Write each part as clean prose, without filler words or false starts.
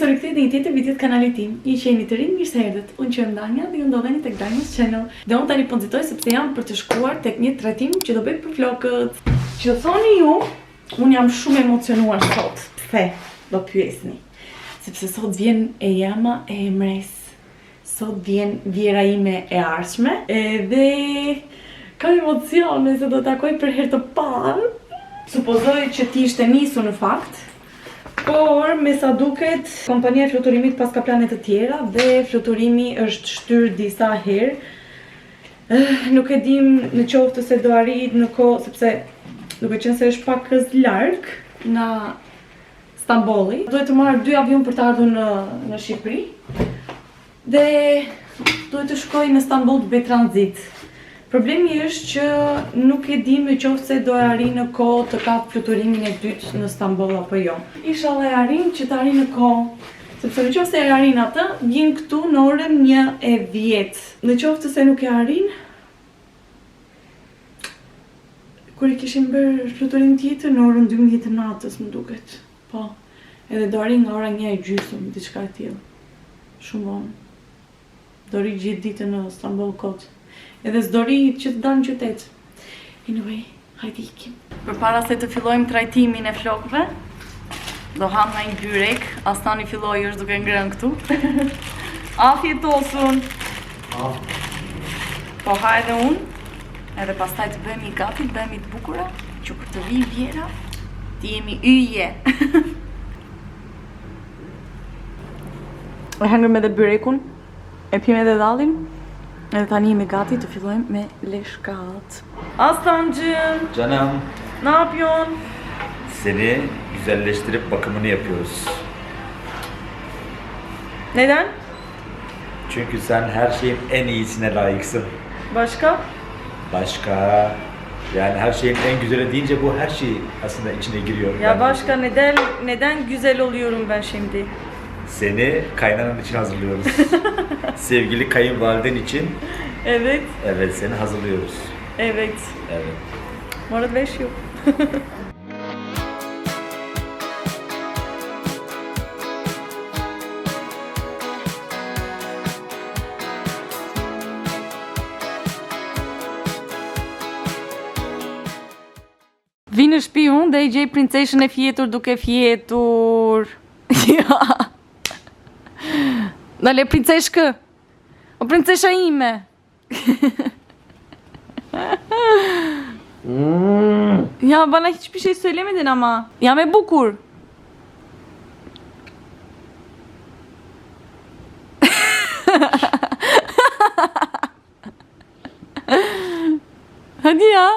u rikthyer në një tjetër video të kanalit tim. Ju jeni të rinj, mirë se erdhët. Unë jam Danja dhe ju ndodheni tek Danja's Channel. Dhe unë tani po nxitoj sepse jam për të shkuar tek një trajtim që do bëj për flokët. Që do thoni ju, unë jam shumë emocionuar sot. Pse? Do pyesni. Sepse sot vjen e jama e Emres. Sot vjen vjera ime e ardhshme. Edhe kam emocione se do të takoj për herë të parë. Supozoj që ti ishte nisur në fakt. Por, me sa duket, kompania e fluturimit pas ka planet të tjera dhe fluturimi është shtyrë disa herë. Nuk e dim në qoftë se do arrit në kohë, sepse duke qenë se është pak larg nga Stambolli. Duhet të marr 2 avion për të ardhur në Shqipëri. Dhe duhet të shkoj në Stamboll të bëj tranzit. Problemi është që nuk e dim në qoftë se do e arrin në kohë të kap fluturimin e dytë në Stamboll apo jo. Inshallah e arrin që të arrin në kohë, sepse në qoftë se e arrin atë, vjen këtu në orën 1:10. Në qoftë se nuk e arrin, kur i kishim bërë fluturim tjetër në orën 12 të natës, më duket. Po, edhe do arrin nga ora 1:30, diçka e tillë. Shumë vonë. Do rri gjithë ditën në Stamboll kot. Edhe s'dori që të dalë në qytet. Anyway, hajde ikim. Përpara se të fillojmë trajtimin e flokëve, do ham nga një byrek. Astani filloi është duke ngrënë këtu. Afje tosun. Po ha edhe unë. Edhe pastaj të bëhemi gati, të bëhemi të bukura, që kur të vijë vjera, të jemi yje. E hangër me dhe byrekun, e pim edhe dallin. Edhe tani jemi gati të fillojmë me leşkat. Aslancığım. Canım. Ne yapıyorsun? Seni güzelleştirip bakımını yapıyoruz. Neden? Çünkü sen her şeyin en iyisine layıksın. Başka? Başka? Yani her şeyin en güzeli deyince bu her şey aslında içine giriyor. Ya Yani başka neden güzel oluyorum ben şimdi? Seni kaynanan için hazırlıyoruz. Sevgili kayınvaliden için. Evet. Evet, seni hazırlıyoruz. Evet. Evet. Может, beş yok. Vi në shtëpi unë dhe i gjej princeshën e fjetur duke fjetur. Ja. Dale princeshkë. O princesha ime. Ya bana hiçbir şey söylemedin ama. Ya me bukur. Hadi ya.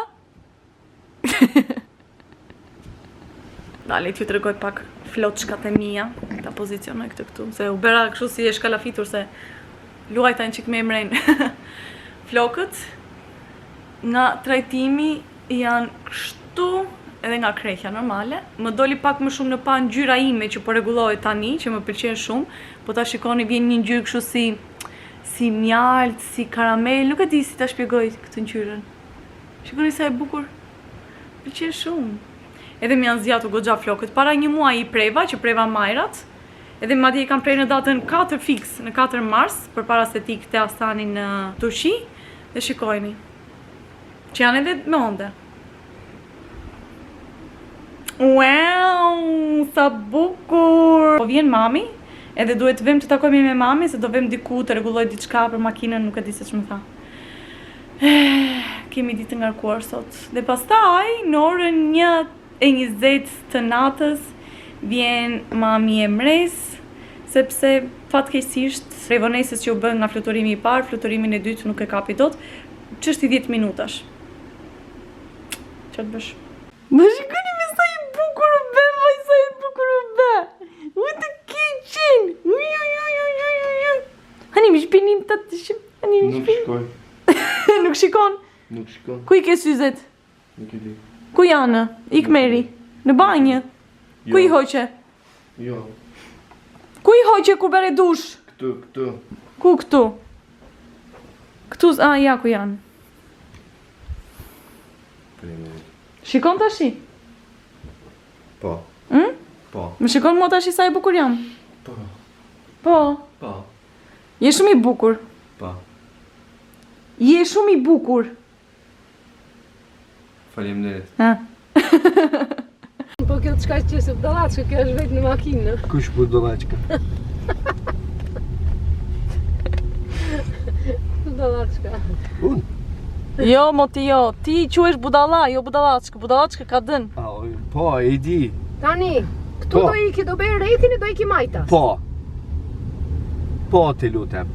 Dale, t'ju tregoj pak floçkat e mia, ta pozicionoj këtë këtu, se u bëra kështu si e shkalafitur se luajta një qik me emren. Flokët nga trajtimi janë kështu edhe nga krejkja normale. Më doli pak më shumë në pa ngjyra ime që po rregullohet tani, që më pëlqen shumë, po ta shikoni vjen një ngjyrë kështu si mjalt, si karamel, nuk e di si ta shpjegoj këtë ngjyrën. Shikoni sa e bukur. Pëlqen shumë. Edhe më janë zgjatur goxha flokët. Para një muaji i preva, që preva majrat. Edhe madje i kam prerë në datën 4 fiks, në 4 mars, përpara se ti këte Astani në Turqi. Dhe shikojni. Që janë edhe me onde. Wow, sa bukur! Po vjen mami, edhe duhet të vëm të takojmë me mami, se do vëm diku të rregulloj diçka për makinën, nuk e di se ç'më tha. Kemi ditë ngarkuar sot. Dhe pastaj, në orën 1:20 të natës, vjen mami e Emres, sepse fatkeqësisht prej vonesës që u bën nga fluturimi i parë, fluturimin e dytë nuk e kapi dot, ç'është i 10 minutash. Ç'të bësh? Më shikoni me sa i bukur u bë, më sa i bukur u bë. U të kitchen. Hani më shpinim të shim. Hani më Nuk shpinim. shkoj. Nuk shikon. Nuk shkoj. Ku i ke syzet? Nuk e di. Ku janë? Ik meri. Në banjë. Ku i hoqe? Jo. Ku i hoqe kur bëre dush? Këtu. Ku këtu? Këtu, ja ku janë. Shikon tashi? Po. Mm? Po. Më shikon mo tashi sa e bukur jam? Po. Po. Po. Je shumë i bukur. Po. Je shumë i bukur. Faleminderit. Ha. Po kjo të shka që se budalaçka, kjo është vetë në makinë. Kush budalaçka? Budalaçka. Unë? Jo, mo ti jo. Ti quhesh budalla, jo budalaçka. Budalaçka ka dën. Po, e di. Tani, këtu Po. do iki, do bëj retin e do iki majtas. Po. Po, të lutem.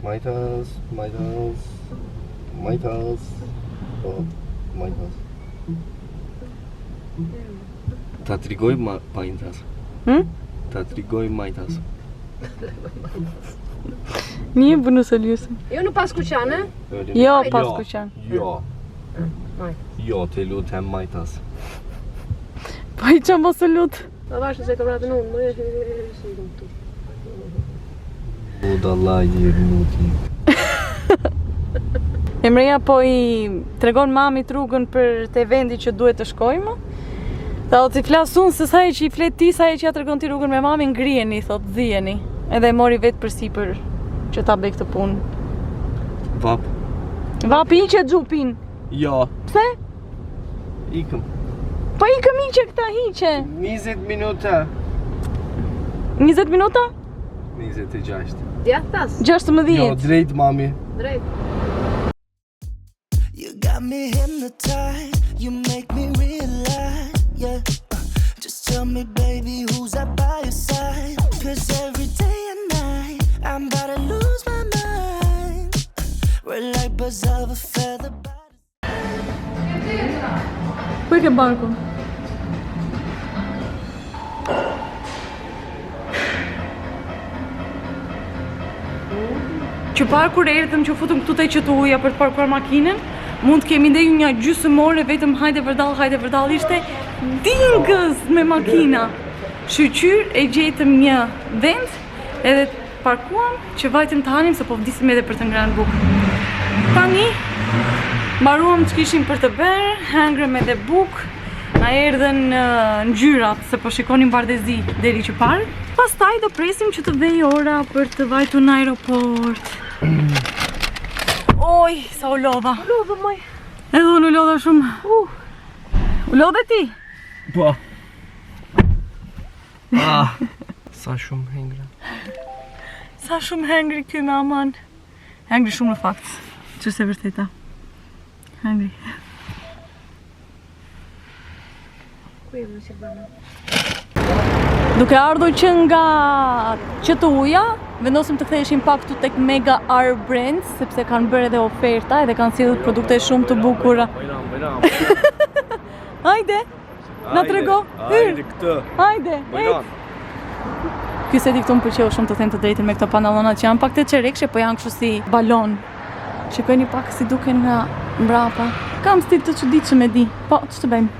Majtas. Po, majtas. Ta t'rigoj majtas. Ta t'rigoj majtas. Nije bunu sëllusë. Jo në pas kuqane? Jo, pas kuqan. Jo. Majtas. Jo, të lutem majtas. Pa i qa mos të lutë. Pa bashkë se ka vratën unë, më e si në tu. Budalla i rënuti. Emreja po i tregon mamit rrugën për te vendi që duhet të shkojmë. Tha o t'i flas unë se sa e që i flet ti, sa e që ja tregon ti rrugën me mamin, ngrijeni, thot, dhijeni. Edhe e mori vetë për sipër që ta bëj këtë punë. Vap. Vapi hiqe xhupin. Jo. Pse? Ikëm. Po ikëm hiqe këta hiqe. 20 minuta. 20 minuta? 26. Djathtas? 16. Jo, drejt mami. Drejt. You got me hypnotized, you make me realize, yeah. Just tell me, baby, who's up by your side? 'Cause every day and night, I'm about to lose my mind. We're like birds of a feather. Ku e ke barkun? Që parë kur erdhëm që futëm këtu te qëtuja për të parkuar makinën, mund të kemi ndej një gjysmë ore vetëm hajde vërdall, ishte dingës me makina. Shqyr e gjetëm një vend edhe parkuam që vajtëm të hanim se po vdisim edhe për të ngrënë bukë. Tani mbaruam që kishim për të bërë, hangrëm edhe bukë, na erdhen ngjyrat se po shikonim bardezi deri që parë. Pastaj do presim që të vej ora për të vajtur në aeroport. Oj, sa u lodha. Lodhë, moj. Edhe unë u lodha shumë. U lodhe ti? Po. Sa shumë hengra. Sa shumë hengri ky me aman. Hengri shumë në fakt. Që se vërteta. Hengri. Ku e më që bëna? Duke ardhur që nga qëtuja, vendosim të ktheheshim pak këtu tek Mega R Brands, sepse kanë bërë edhe oferta edhe kanë sjellur produkte shumë të bukura. Bajram. Hajde, na trego. Hajde këtë. Hajde, ejt. Ky se di këtu më pëlqeu shumë të them të drejtën me këto pantallona që janë pak të çerekshe, po janë kështu si balon. Shikojeni pak si duken nga mbrapa. Kam stil të çuditshëm e di. Po, ç'të bëjmë?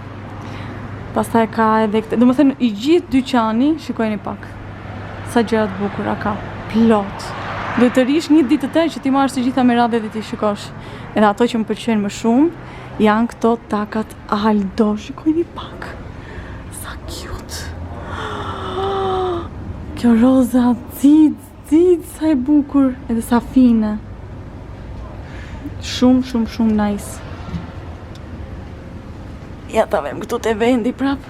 Pastaj ka edhe këtë, domethënë i gjithë dyqani, shikojeni pak. Sa gjëra të bukura ka, plot. Duhet të rish një ditë të tërë që ti marrësh të gjitha me radhë dhe ti shikosh. Edhe ato që më pëlqejnë më shumë janë këto takat Aldo. Shikojeni pak. Sa cute. Kjo roza zid, sa e bukur, edhe sa fine. Shumë nice. Ja ta vem këtu te vendi prap.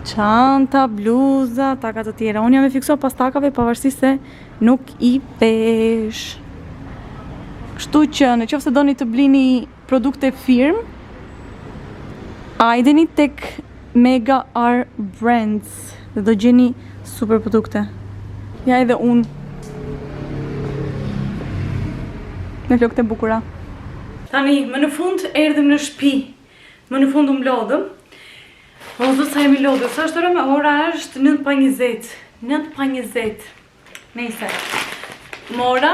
Çanta, bluza, taka të tjera. Unë jam e fiksuar pas takave pavarësisht se nuk i vesh. Kështu që nëse doni të blini produkte firmë, hajdeni tek Mega R Brands dhe do gjeni super produkte. Ja edhe unë. Me flokët e bukura. Tani, më në fund erdhëm në shtëpi. Më në fund u mlodhëm. O zot sa jemi lodhur. Sa është ora? Ora është 9:20. 9:20. Nëse. Mora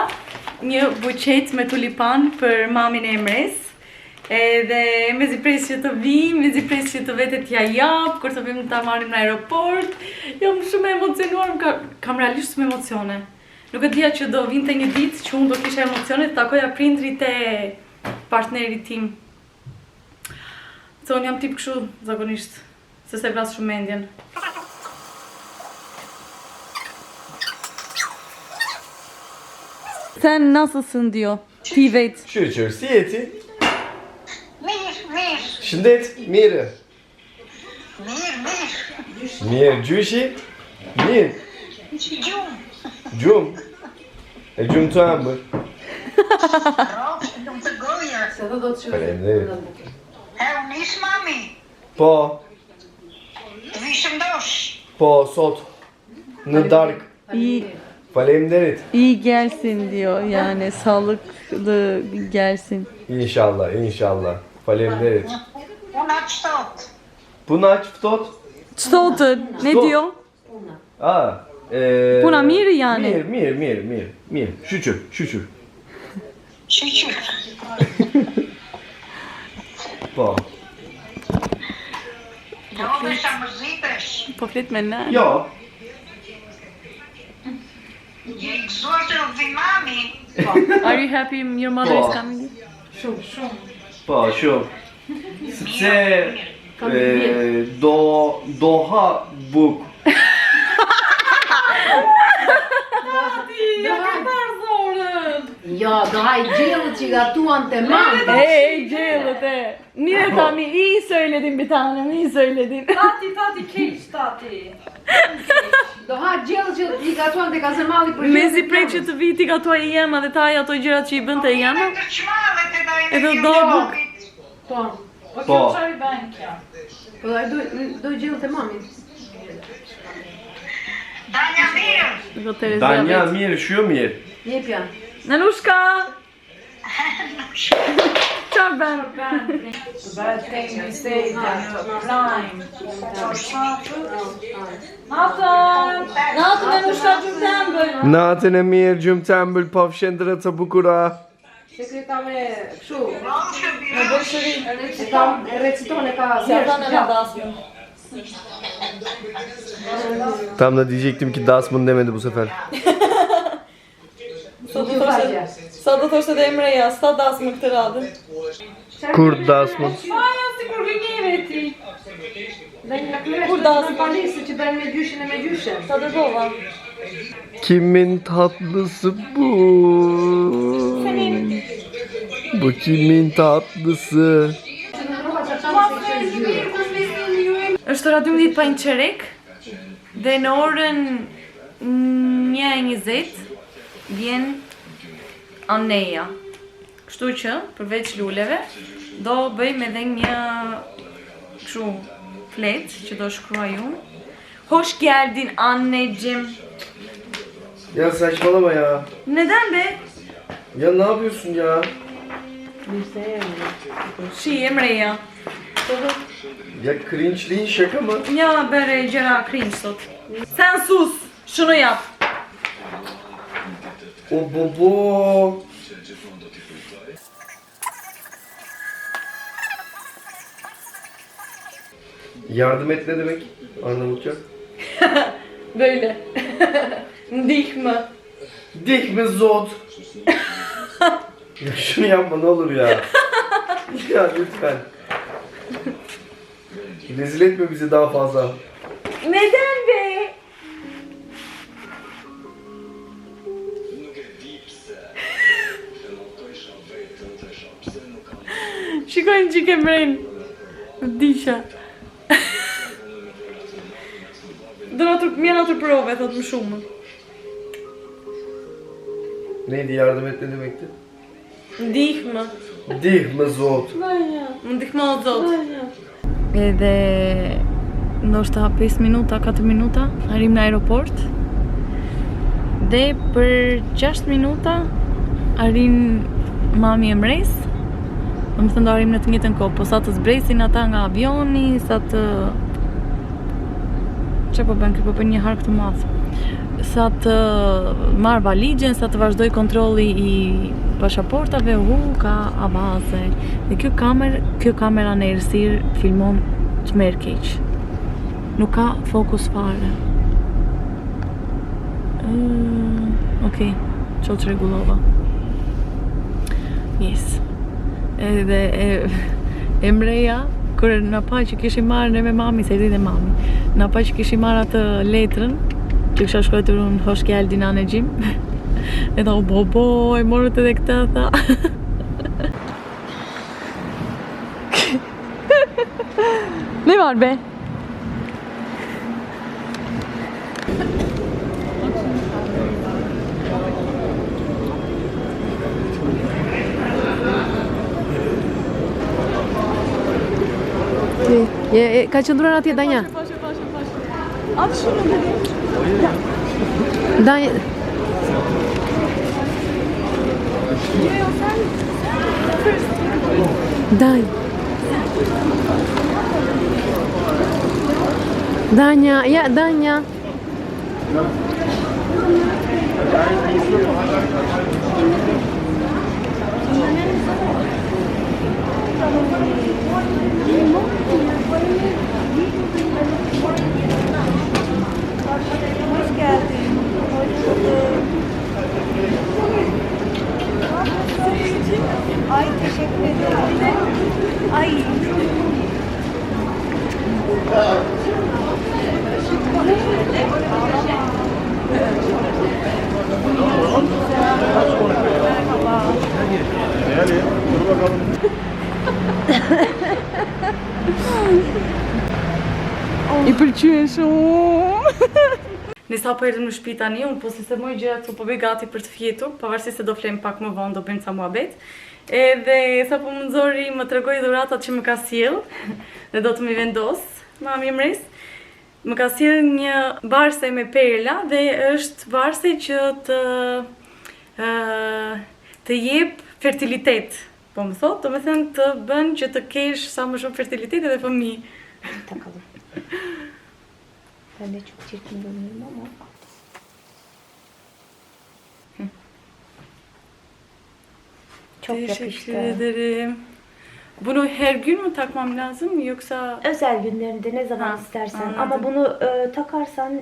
një buqet me tulipan për mamin e Emres. Edhe mezi pres që të vi, mezi pres që të vete t'ja jap, kur të vim ta marrim në aeroport. Jam shumë e emocionuar, kam realisht shumë emocione. Nuk e dija që do vinte një ditë që unë do kisha emocione të takoja prindrit e partnerit tim. Se unë jam tip kështu, zakonisht, se se vras shumë mendjen. Sen nasılsın diyor. Tivet. Şükür, si jeti? Mirë. Shëndet, mirë. Mirë, gjyshi? Mirë. Gjumë. E gjumë të ambër. Nuk të goja. Faleminderit. Unë ishë mami. Po, Vishëm dosh. po, sot. Në darkë. İyi, Faleminderit. iyi gelsin diyor yani sağlıklı gelsin. İnşallah, inşallah. Faleminderit. Unë atë shtot. Bunu aç fëtot? Stotter ne Stop. diyor? Aa. Puna mirë yani. Mirë. Şükür. Shqyqyr. Po. Jo dhe sa mërzitesh. Po flet me ne. Jo. Je i gëzuar të vi mami. Are you happy your mother is coming? Po, shumë. Sepse doha buk. Jo, do haj gjellët që gatuan të mamë. Hey Ceylot Niye Tami iyi söyledin bir tanem iyi söyledin. Do haj gjellët që i gatuan të kazemalli për Mezi prek që të viti ka tua i jema dhe taj ato gjërat që i bën të jema. Të qmalet e da e Edhe dhe do buk. Po, Po. po do gjellët të mami. Danja mirë. Do Terezia Danja vet. mirë, shumë mirë. Jepja. Nanushka. Çao ben. Natën Nanushka gjumëtem bëj. Natën e mirë, gjumë të ambëll, po fshendrët të bukura. Sekreta me kështu. Roshë bi. Reciton e ka Tam da diyecektim ki Dasmın demedi bu sefer. Sa do thoshte dhe Emreja, sa dasmë këtë radhën. Kur Dasmın? Maja si kur gënjeve ti. Kur dasmë palisi që bërë me gjyshin e me gjyshin. Sa dërgova. Kimin tatlısı bu? Bu kimin tatlısı? Është ora 12 pa një qerek dhe në orën 1:20 vjen Aneja. Kështu që, përveç luleve, do bëjmë edhe një kështu flet që do shkruaj unë. Hoş geldin anneciğim. Ya saçmalama ya. Neden be? Ya ne yapıyorsun ya? Emreja. Ya cringe'liğin şaka mı? Ja bëre gjëra cringe sot. Sen sus, şunu yap. O bobo. Yardım et ne demek? Arnavutça. Böyle. Ndihme. Dik mi zot? Ya şunu yapma ne olur ya. Ya lütfen. Rezil etme bizi daha fazla. Neden be? Shikojnë që ke mrenë. Disha. Mjena të prove, thot më shumë. Neydi yardım et ne demekti? Ndihme. Dik mi zot? Më ndihmo o zot. Edhe ndoshta 5 minuta, 4 minuta arrim në aeroport. Dhe për 6 minuta arrin mami e Emres. Do të thënë do arrim në të njëjtën kohë, po sa të zbresin ata nga avioni, sa të çfarë po bën, po bën një hark të madh. Sa të marr valigjen, sa të vazhdoj kontrolli i pasaportave, ka avaze. Dhe kjo kamera në errësirë filmon të merr keq. Nuk ka fokus fare. Okej, ço rregullova. Yes. Edhe Emreja, kur na pa që kishim marrë ne me mami, se erdhi dhe mami. Na pa që kishim marrë atë letrën, që kisha shkruar unë hoş geldin anneciğim. E tha, boboj, morët edhe këta, tha. Ne var be? Ka qëndruar atje Danja? Atë shumë në Danja. Danja, ja, Danja. Hoş geldin. Hoş bulduk. Ay teşekkür ederim. Ay. I pëlqyen shumë. Ne sa po erdhëm në shtëpi tani, unë po sistemoj gjërat këtu, po bëj gati për të fjetur, pavarësisht se do flem pak më vonë, do bëjmë ca muhabet. Edhe sa po më nxori më tregoi dhuratat që më ka sjell dhe do të më vendos mami Emres. Më ka sjell një varse me perla dhe është varse që të jep fertilitet. Po më thot, do me thënë të bën që të kesh sa më shumë fertilitet edhe fëmijë. Takalım. Ben de çok çirkin görünüyorum ama. Çok Teşekkür yakıştı. ederim. Bunu her gün mü takmam lazım yoksa... Özel günlerinde ne zaman Ha, istersen. anladım. Ama bunu takarsan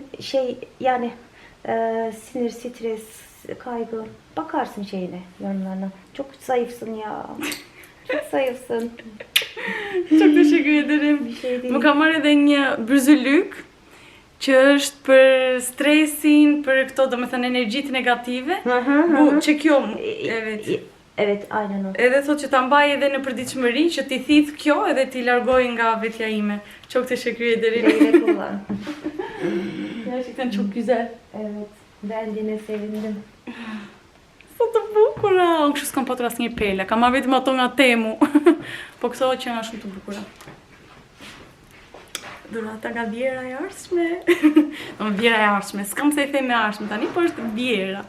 yani sinir, stres, kaygı bakarsın şeyine, yanlarına. Çok zayıfsın ya. Çok zayıfsın. Çok teşekkür ederim. Bir şey değil. Më ka marrë edhe një bryzylyk që është për stresin, për këto domethënë energjitë negative. Bu që kjo, evet. Evet, aynen o. Edhe thotë që ta mbaj edhe në përditshmëri, që t'i thith kjo edhe t'i largoj nga vetja ime. Çok teşekkür ederim. Güle kullan. Gerçekten çok güzel. Evet, beğendiğine sevindim. Sa të bukura. Unë kështu s'kam patur asnjë pele. Kam marrë vetëm ato nga Temu. Po këto që janë shumë të bukura. Dhurata nga vjera e ardhshme. Do vjera e ardhshme. S'kam se e them e ardhshme tani, por është vjera.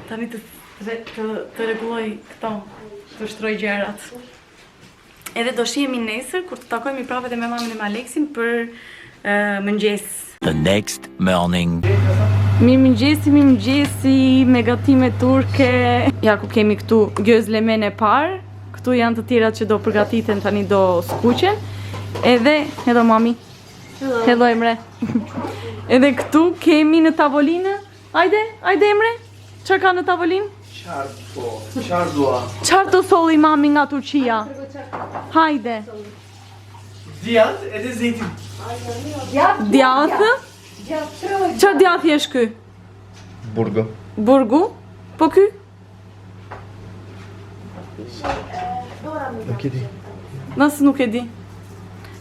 Tani të rregulloj këto, të shtroj gjërat. Edhe do shihemi nesër kur të takojmë prapë edhe me mamën e Aleksin për mëngjes. The next morning. Mirëmëngjesi me gatime turke. Ja ku kemi këtu gözlemen e parë. Këtu janë të tjerat që do përgatiten tani, do skuqen. Edhe, hello mami. Hello Emre. Edhe këtu kemi në tavolinë. Hajde Emre. Çfarë ka në tavolinë? Çardua. Çfarë të solli mami nga Turqia? Hajde. Diyat edhe zeytin. Djathë? Çfarë djathi është ky? Burgu. Burgu? Po ky? Nuk e di. Nësë nuk e di.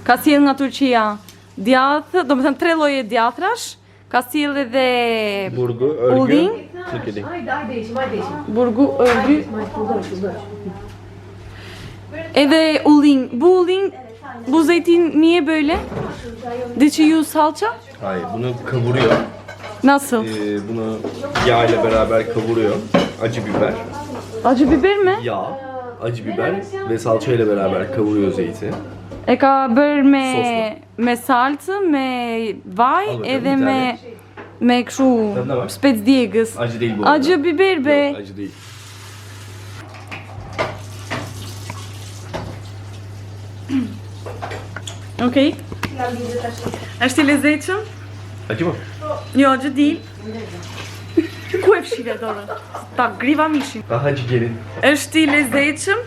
Ka sjell nga Turqia djathë, do me thënë 3 lloje djathrash. Ka sjell edhe Burgu, örgü. ullin. Nuk e di. Burgu, örgü. Edhe ullin. Bu ullin, bu zeytin niye böyle? Did you use salça? Hayır, bunu kavuruyor. Nasıl? Bunu yağ ile beraber kavuruyor. Acı biber, Acı biber mi? yağ, acı biber ve salça ile beraber kavuruyor zeyti. E ka bërë Sosla. me salcë, me vaj Al bakalım, edhe bir me kështu Tadına bak. spec djegës. Acı değil bu arada. Acı biber be. Yok, acı değil. Okej. Është i lezetshëm? Acı mı? Jo, acı değil. Ku e fshire dorën? Ta griva mishin. Daha acı gelin. Është i lezetshëm,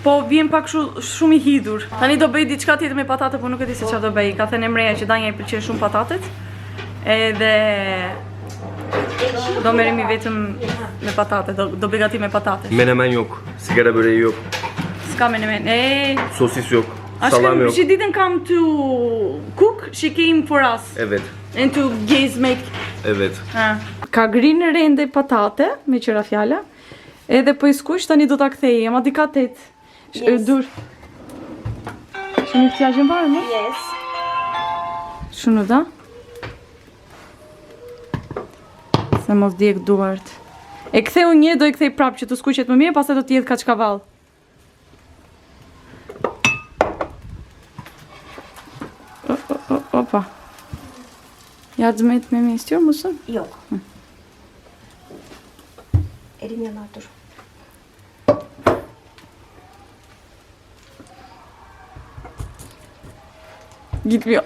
po vjen pak shumë i hidhur. Tani do bëj diçka tjetër me patate, po nuk e di se çfarë do bëj. Ka thënë Emreja që Danja i pëlqen shumë patatet. Edhe Do merremi vetëm me patate, do begati me patate. Menemen yok. Sigara böreği yok. S'ka menemen. Sosis yok. Aşkım, Salam yok. she didn't come to cook, she came for us. Evet. And to gaze make. Evet. Ha. Ka grinë rende patate, me qëra fjala. Edhe po i skuq, tani do ta kthej, ama di ka 8. Yes. Dur. Shumë ihtiyacın var mı? Yes. Şunu da. Se mos djeg duart. E ktheu një, do i kthej prapë që të skuqet më mirë, pastaj do të jetë kaçkavall. Opa. Yardım etmemi istiyor musun? Yok. Elim yanar dur. Gitmiyor.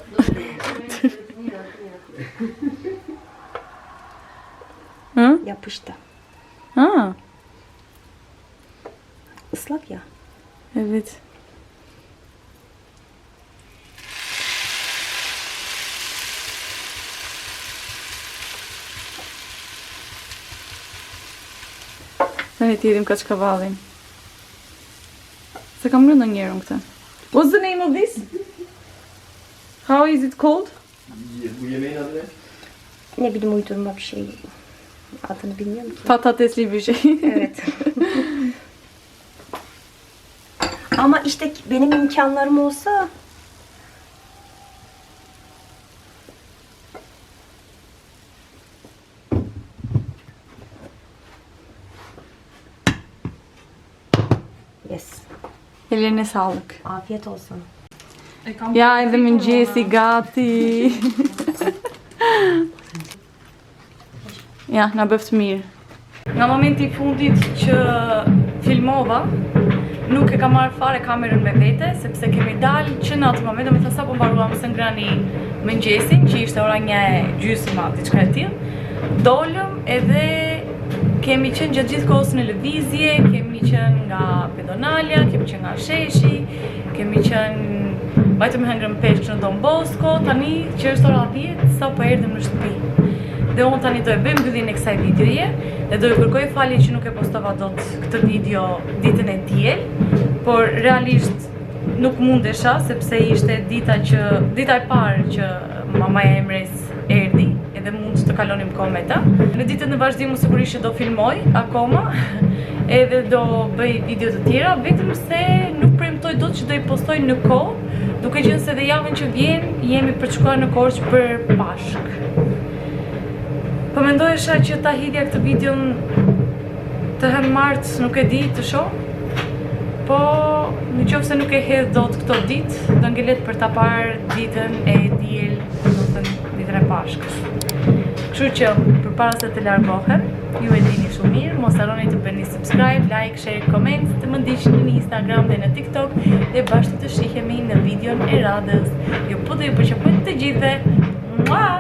Hı? Yapıştı. Ha, Islak ya. evet. Evet, yedim kaçkavallayım. Se kam rënë ndonjëherë këtë. What's the name of this? How is it called? Bu yemeğin adı ne? Ne bileyim uydurma bir şey. Adını bilmiyorum ki. Patatesli bir şey. Evet. Ama işte benim imkanlarım olsa yes. Ellerine sağlık. Afiyet olsun. Ja, edhe mëngjesi gati. Ja, na bëft mirë. Nga momenti I fundit që filmova, nuk e kam marrë fare kamerën me vete, sepse kemi dalë që në atë moment, do me thënë sa po mbaruam së ngrani mëngjesin, që ishte ora 1:30, diçka e tillë. Dolëm edhe kemi qenë gjatë gjithë kohës në lëvizje, kemi qenë nga pedonalja, kemi qenë nga sheshi, kemi qenë vajtëm me hëngrëm peshk në Don Bosco, tani që është ora 10, sa po erdhëm në shtëpi. Dhe unë tani do e bëj mbylljen e kësaj videoje dhe do ju kërkoj falje që nuk e postova dot këtë video ditën e diel, por realisht nuk mundesha sepse ishte dita e parë që mamaja e Emres erdhi edhe mund të kalonim kohë me ta. Në ditët në vazhdim sigurisht që do filmoj akoma edhe do bëj video të tjera, vetëm se nuk premtoj dot që do I postoj në kohë, duke qenë se dhe javën që vjen jemi për të shkuar në Korçë për Pashk. Po mendojësha që ta hidhja këtë videon të hënë martë, nuk e di të shoh, po në qoftë se nuk e hedh dot këto ditë, do ngelet për ta parë ditën e diel, do të thënë ditën e Pashkës. Kështu që përpara se të largohem, ju e dini shumë mirë, mos harroni të bëni subscribe, like, share, comment, të më ndiqni në Instagram dhe në TikTok dhe bashkë të shihemi në videon e radhës. Ju po të ju përqafoj të gjithëve. Mua!